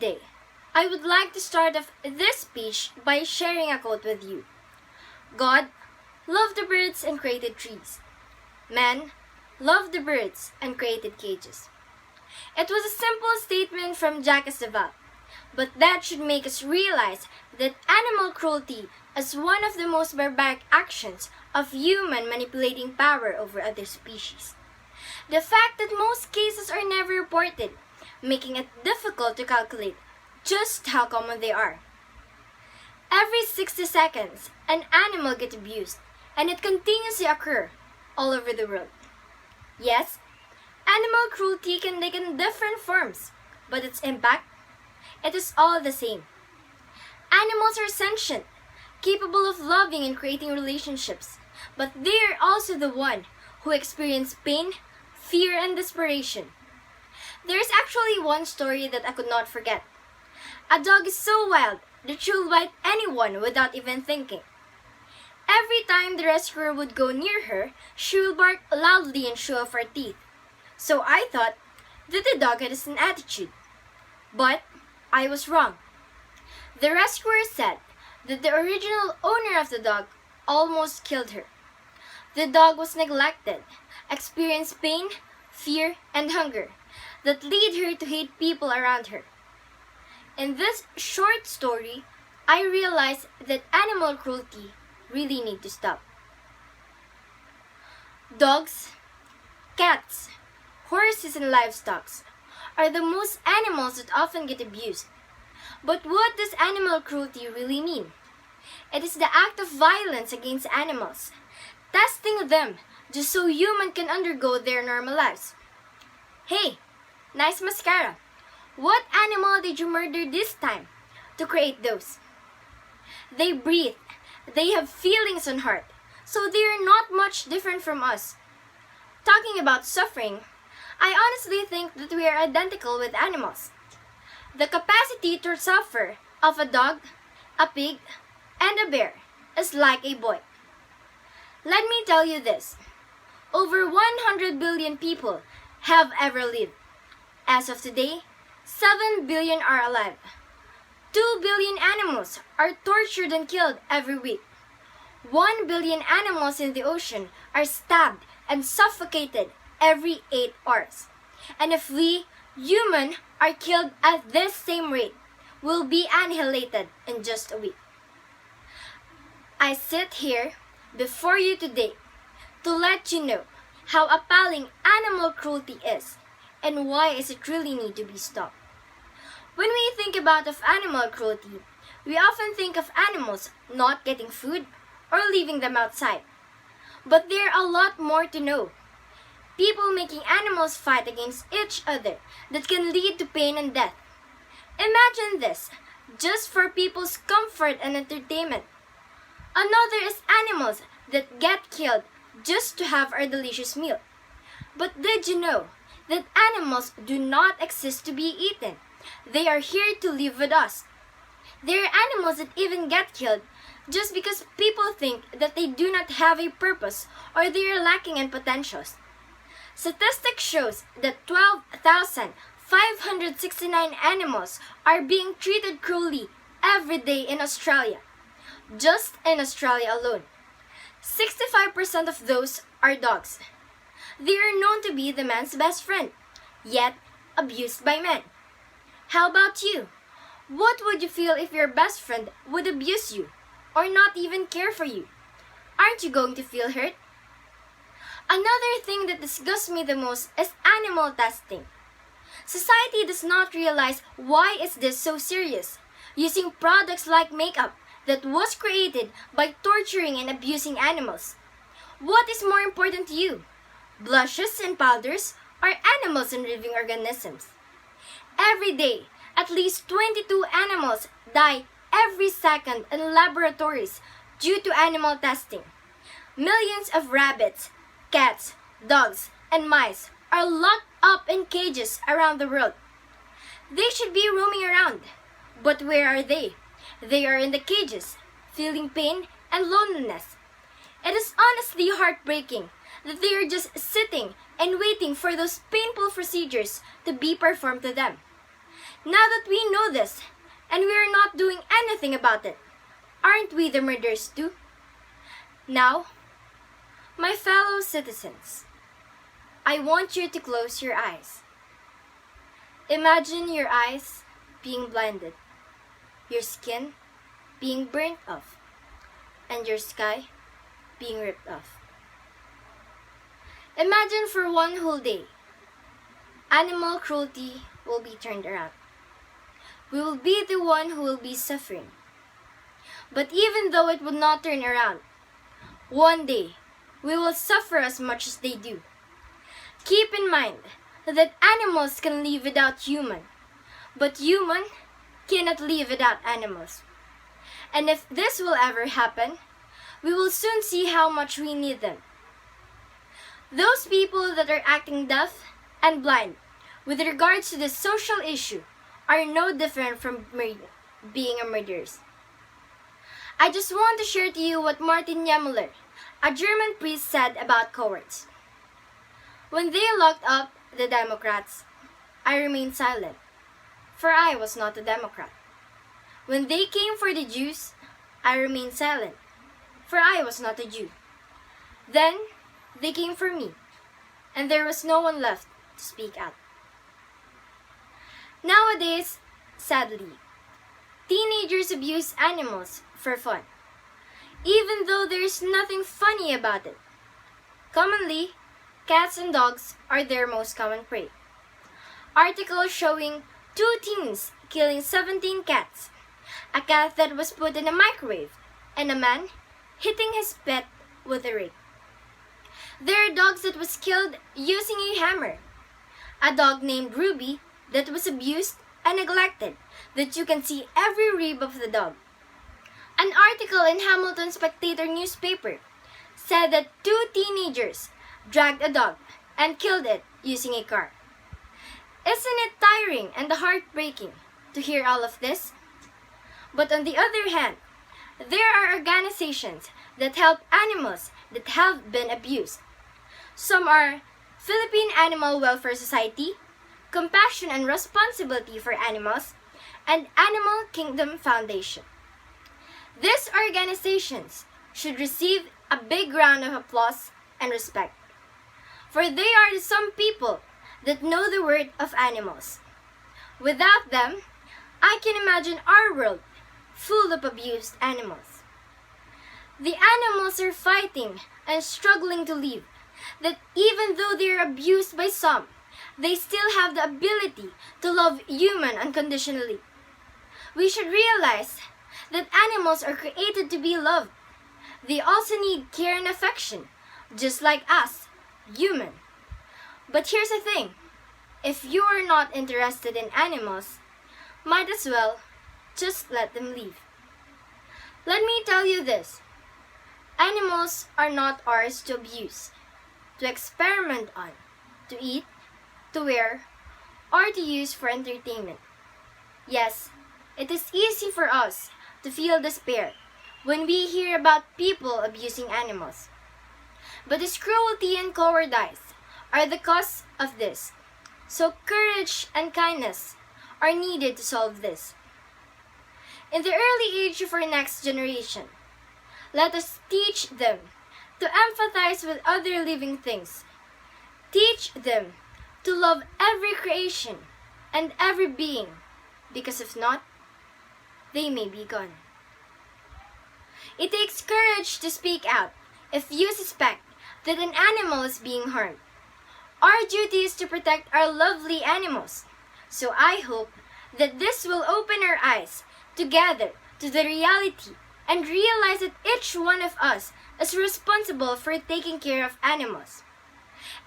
today, I would like to start off this speech by sharing a quote with you. God loved the birds and created trees. Man loved the birds and created cages. It was a simple statement from Jacques Deval, but that should make us realize that animal cruelty is one of the most barbaric actions of human manipulating power over other species. The fact that most cases are never reported, making it difficult to calculate just how common they are. Every 60 seconds, an animal gets abused, and it continues to occur all over the world. Yes, animal cruelty can take in different forms, but its impact, it is all the same. Animals are sentient, capable of loving and creating relationships, but they are also the one who experience pain, fear, and desperation. There is actually one story that I could not forget. A dog is so wild that she will bite anyone without even thinking. Every time the rescuer would go near her, she will bark loudly and show off her teeth. So I thought that the dog had an attitude. But I was wrong. The rescuer said that the original owner of the dog almost killed her. The dog was neglected, experienced pain, fear, and hunger that lead her to hate people around her. In this short story, I realized that animal cruelty really need to stop. Dogs, cats, horses, and livestock are the most animals that often get abused. But what does animal cruelty really mean? It is the act of violence against animals, testing them just so humans can undergo their normal lives. Hey, nice mascara. What animal did you murder this time to create those? They breathe, they have feelings and heart, so they are not much different from us. Talking about suffering, I honestly think that we are identical with animals. The capacity to suffer of a dog, a pig, and a bear is like a boy. Let me tell you this. Over 100 billion people have ever lived. As of today, 7 billion are alive. 2 billion animals are tortured and killed every week. 1 billion animals in the ocean are stabbed and suffocated every 8 hours. And if we, humans, are killed at this same rate, we'll be annihilated in just a week. I sit here before you today to let you know how appalling animal cruelty is and why is it really need to be stopped. When we think about animal cruelty, we often think of animals not getting food or leaving them outside. But there are a lot more to know. People making animals fight against each other that can lead to pain and death. Imagine this, just for people's comfort and entertainment. Another is animals that get killed just to have our delicious meal. But did you know that animals do not exist to be eaten? They are here to live with us. There are animals that even get killed just because people think that they do not have a purpose or they are lacking in potentials. Statistics shows that 12,569 animals are being treated cruelly every day in Australia. Just in Australia alone. 65% of those are dogs. They are known to be the man's best friend, yet abused by men. How about you? What would you feel if your best friend would abuse you or not even care for you? Aren't you going to feel hurt? Another thing that disgusts me the most is animal testing. Society does not realize why is this so serious, using products like makeup that was created by torturing and abusing animals. What is more important to you? Blushes and powders or animals and living organisms? Every day, at least 22 animals die every second in laboratories due to animal testing. Millions of rabbits, cats, dogs, and mice are locked up in cages around the world. They should be roaming around, but where are they? They are in the cages, feeling pain and loneliness. It is honestly heartbreaking that they are just sitting and waiting for those painful procedures to be performed to them. Now that we know this, and we are not doing anything about it, aren't we the murderers too? Now, my fellow citizens, I want you to close your eyes. Imagine your eyes being blinded, your skin being burnt off, and your sky being ripped off. Imagine for one whole day, animal cruelty will be turned around. We will be the one who will be suffering. But even though it would not turn around, one day we will suffer as much as they do. Keep in mind that animals can live without human, but human cannot live without animals. And if this will ever happen, we will soon see how much we need them. Those people that are acting deaf and blind with regards to this social issue are no different from being a murderers. I just want to share to you what Martin Niemöller, a German priest, said about cowards. When they locked up the Democrats, I remained silent, for I was not a Democrat. When they came for the Jews, I remained silent, for I was not a Jew. Then they came for me, and there was no one left to speak out. Nowadays, sadly, teenagers abuse animals for fun, even though there is nothing funny about it. Commonly, cats and dogs are their most common prey. Articles showing 2 teens killing 17 cats, a cat that was put in a microwave, and a man hitting his pet with a rake. There are dogs that was killed using a hammer, a dog named Ruby that was abused and neglected, that you can see every rib of the dog. An article in Hamilton Spectator newspaper said that 2 teenagers dragged a dog and killed it using a car. Isn't it tiring and heartbreaking to hear all of this? But on the other hand, there are organizations that help animals that have been abused. Some are Philippine Animal Welfare Society, Compassion and Responsibility for Animals, and Animal Kingdom Foundation. These organizations should receive a big round of applause and respect, for they are some people that know the worth of animals. Without them, I can imagine our world full of abused animals. The animals are fighting and struggling to live, that even though they are abused by some, they still have the ability to love human unconditionally. We should realize that animals are created to be loved. They also need care and affection, just like us, human. But here's the thing, if you are not interested in animals, might as well just let them live. Let me tell you this, animals are not ours to abuse, to experiment on, to eat, to wear, or to use for entertainment. Yes, it is easy for us to feel despair when we hear about people abusing animals. But this cruelty and cowardice are the cause of this. So courage and kindness are needed to solve this. In the early age of our next generation, let us teach them to empathize with other living things. Teach them to love every creation and every being, because if not, they may be gone. It takes courage to speak out if you suspect that an animal is being harmed. Our duty is to protect our lovely animals. So I hope that this will open our eyes together to the reality and realize that each one of us is responsible for taking care of animals.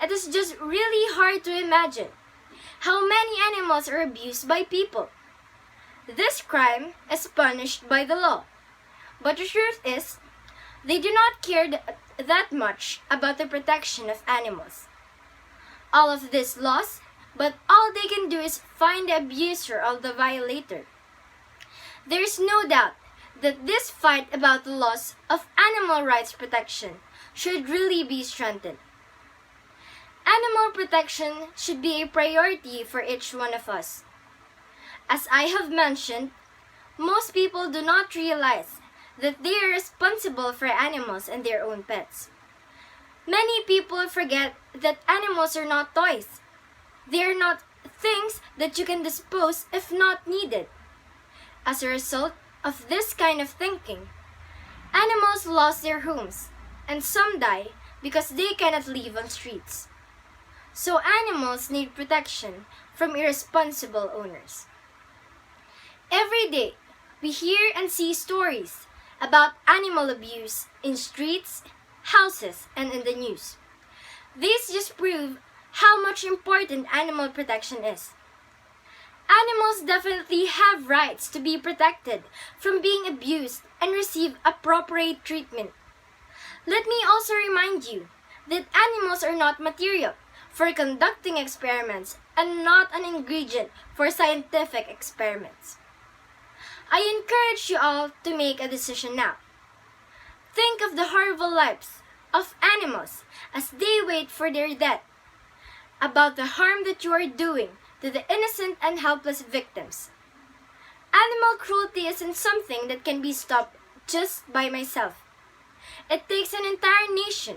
It is just really hard to imagine how many animals are abused by people. This crime is punished by the law. But the truth is, they do not care that much about the protection of animals. All of this laws, but all they can do is find the abuser or the violator. There is no doubt that this fight about the laws of animal rights protection should really be strengthened. Animal protection should be a priority for each one of us. As I have mentioned, most people do not realize that they are responsible for animals and their own pets. Many people forget that animals are not toys. They are not things that you can dispose if not needed. As a result of this kind of thinking, animals lost their homes, and some die because they cannot live on streets. So animals need protection from irresponsible owners. Every day, we hear and see stories about animal abuse in streets, houses, and in the news. These just prove how much important animal protection is. Animals definitely have rights to be protected from being abused and receive appropriate treatment. Let me also remind you that animals are not material for conducting experiments and not an ingredient for scientific experiments. I encourage you all to make a decision now. Think of the horrible lives of animals as they wait for their death, about the harm that you are doing to the innocent and helpless victims. Animal cruelty isn't something that can be stopped just by myself. It takes an entire nation,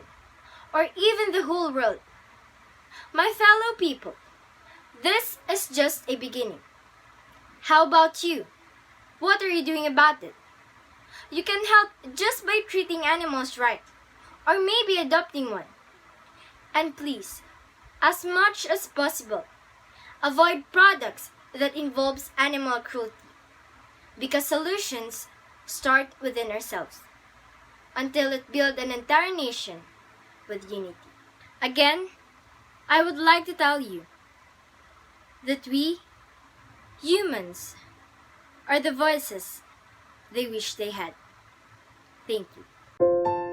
or even the whole world. My fellow people, this is just a beginning. How about you? What are you doing about it? You can help just by treating animals right, or maybe adopting one. And please, as much as possible, avoid products that involves animal cruelty, because solutions start within ourselves until it builds an entire nation with unity. Again, I would like to tell you that we, humans, are the voices they wish they had. Thank you.